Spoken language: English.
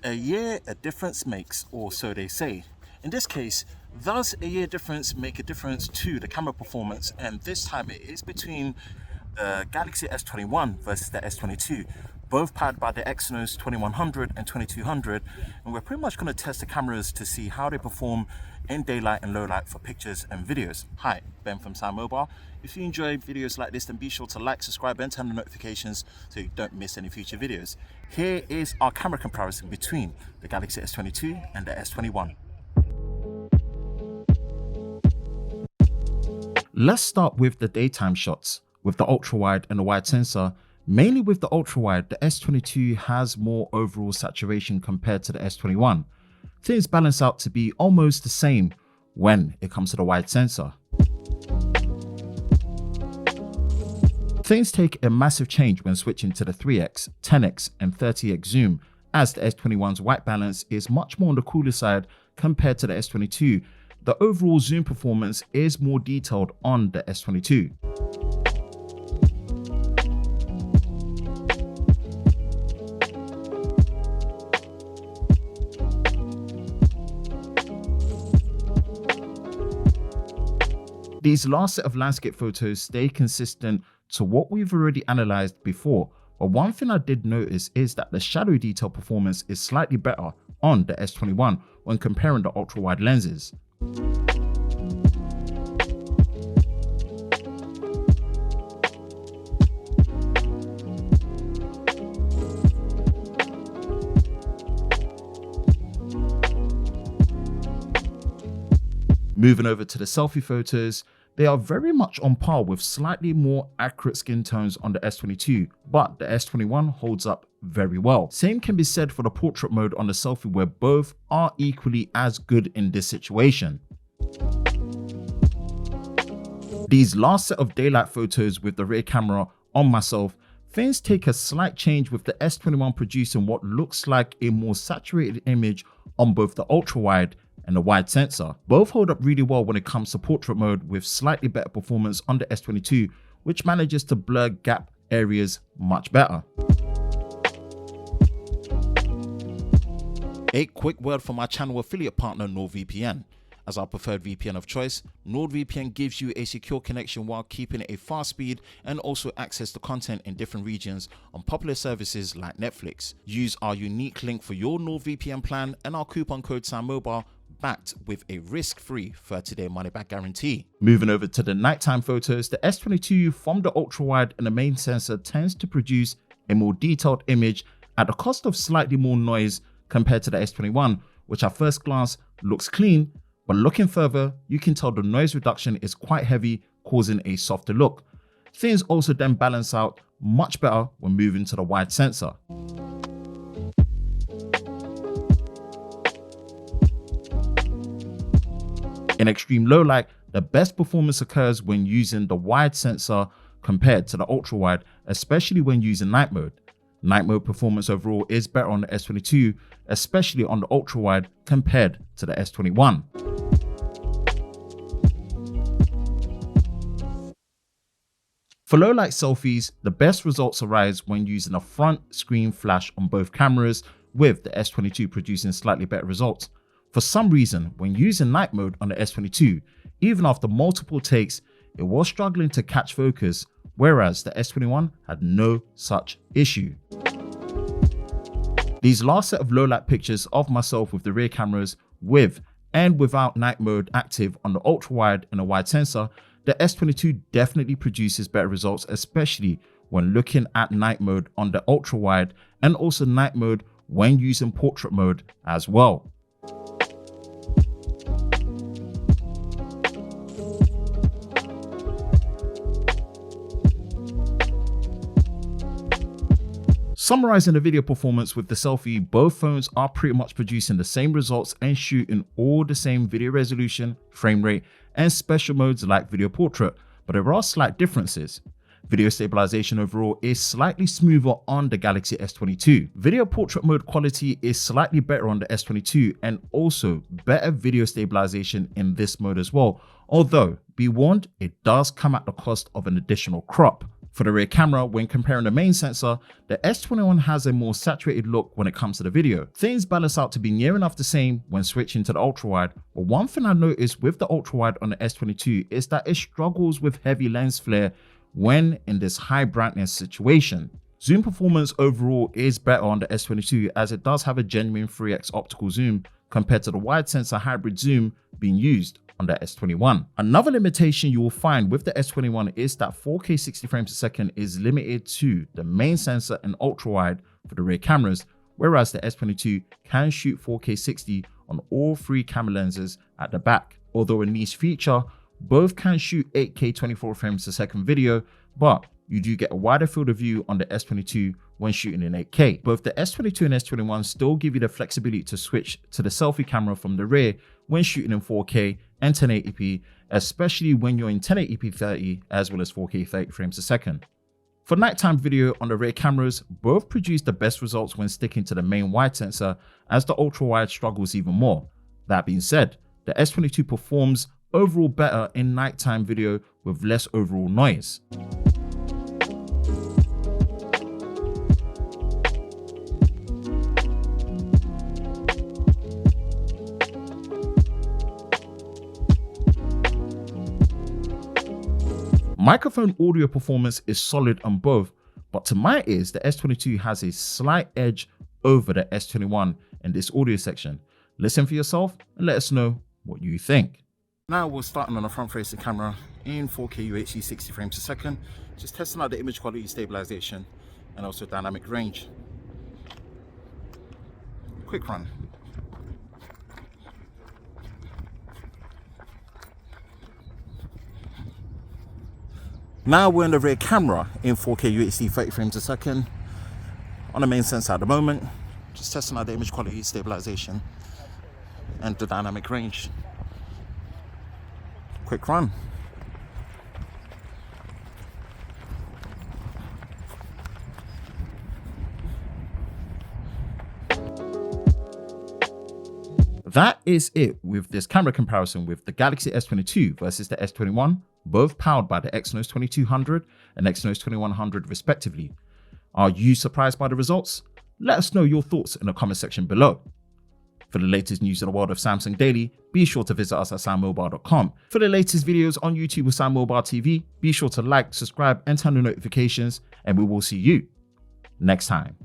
A year a difference makes, or so they say. In this case, does a year difference make a difference to the camera performance? And this time it is between the Galaxy S21 versus the S22, both powered by the Exynos 2100 and 2200, and we're pretty much going to test the cameras to see how they perform in daylight and low light for pictures and videos. Hi, Ben from SamMobile. If you enjoy videos like this, then be sure to like, subscribe and turn on the notifications so you don't miss any future videos. Here is our camera comparison between the Galaxy S22 and the S21. Let's start with the daytime shots. With the ultra-wide and the wide sensor, mainly with the ultra-wide, the S22 has more overall saturation compared to the S21. Things balance out to be almost the same when it comes to the wide sensor. Things take a massive change when switching to the 3x, 10x and 30x zoom, as the S21's white balance is much more on the cooler side compared to the S22. The overall zoom performance is more detailed on the S22. These last set of landscape photos stay consistent to what we've already analyzed before, but one thing I did notice is that the shadow detail performance is slightly better on the S21 when comparing the ultra-wide lenses. Moving over to the selfie photos, they are very much on par with slightly more accurate skin tones on the S22, but the S21 holds up very well. Same can be said for the portrait mode on the selfie, where both are equally as good in this situation. These last set of daylight photos with the rear camera on myself, things take a slight change with the S21 producing what looks like a more saturated image on both the ultra-wide and the wide sensor. Both hold up really well when it comes to portrait mode, with slightly better performance on the S22, which manages to blur gap areas much better. A quick word from my channel affiliate partner NordVPN. As our preferred VPN of choice, NordVPN gives you a secure connection while keeping a fast speed and also access to content in different regions on popular services like Netflix. Use our unique link for your NordVPN plan and our coupon code SamMobile, backed with a risk-free 30-day money-back guarantee. Moving over to the nighttime photos, the S22 from the ultra-wide and the main sensor tends to produce a more detailed image at the cost of slightly more noise compared to the S21, which at first glance looks clean, but looking further, you can tell the noise reduction is quite heavy, causing a softer look. Things also then balance out much better when moving to the wide sensor. In extreme low light, the best performance occurs when using the wide sensor compared to the ultra wide, especially when using night mode. Night mode performance overall is better on the S22, especially on the ultra wide compared to the S21. For low light selfies, the best results arise when using a front screen flash on both cameras, with the S22 producing slightly better results. For some reason, when using night mode on the S22, even after multiple takes, it was struggling to catch focus, whereas the S21 had no such issue. These last set of low light pictures of myself with the rear cameras with and without night mode active on the ultra wide and the wide sensor, the S22 definitely produces better results, especially when looking at night mode on the ultra wide and also night mode when using portrait mode as well. Summarizing the video performance with the selfie, both phones are pretty much producing the same results and shooting all the same video resolution, frame rate, and special modes like video portrait, but there are slight differences. Video stabilization overall is slightly smoother on the Galaxy S22. Video portrait mode quality is slightly better on the S22, and also better video stabilization in this mode as well, although be warned, it does come at the cost of an additional crop. For the rear camera, when comparing the main sensor, the S21 has a more saturated look when it comes to the video. Things balance out to be near enough the same when switching to the ultra-wide, but one thing I noticed with the ultra-wide on the S22 is that it struggles with heavy lens flare when in this high brightness situation. Zoom performance overall is better on the S22 as it does have a genuine 3x optical zoom compared to the wide sensor hybrid zoom being used on the S21. Another limitation you will find with the S21 is that 4K 60 frames per second is limited to the main sensor and ultra wide for the rear cameras, whereas the S22 can shoot 4K 60 on all three camera lenses at the back. Although a niche feature, both can shoot 8K 24 frames per second video, but you do get a wider field of view on the S22 when shooting in 8K. Both the S22 and S21 still give you the flexibility to switch to the selfie camera from the rear when shooting in 4K and 1080p, especially when you're in 1080p 30 as well as 4K 30 frames a second. For nighttime video on the rear cameras, both produce the best results when sticking to the main wide sensor, as the ultra wide struggles even more. That being said, the S22 performs overall better in nighttime video with less overall noise. Microphone audio performance is solid on both, but to my ears, the S22 has a slight edge over the S21 in this audio section. Listen for yourself and let us know what you think. Now we're starting on a front-facing camera in 4K UHD 60 frames per second, just testing out the image quality, stabilization, and also dynamic range. Quick run. Now we're in the rear camera in 4K UHD 30 frames a second on the main sensor at the moment, just testing out the image quality, stabilization, and the dynamic range. Quick run. That is it with this camera comparison with the Galaxy S22 versus the S21, both powered by the Exynos 2200 and Exynos 2100 respectively. Are you surprised by the results? Let us know your thoughts in the comment section below. For the latest news in the world of Samsung Daily, be sure to visit us at SamMobile.com. For the latest videos on YouTube with SamMobile TV, be sure to like, subscribe, and turn on notifications, and we will see you next time.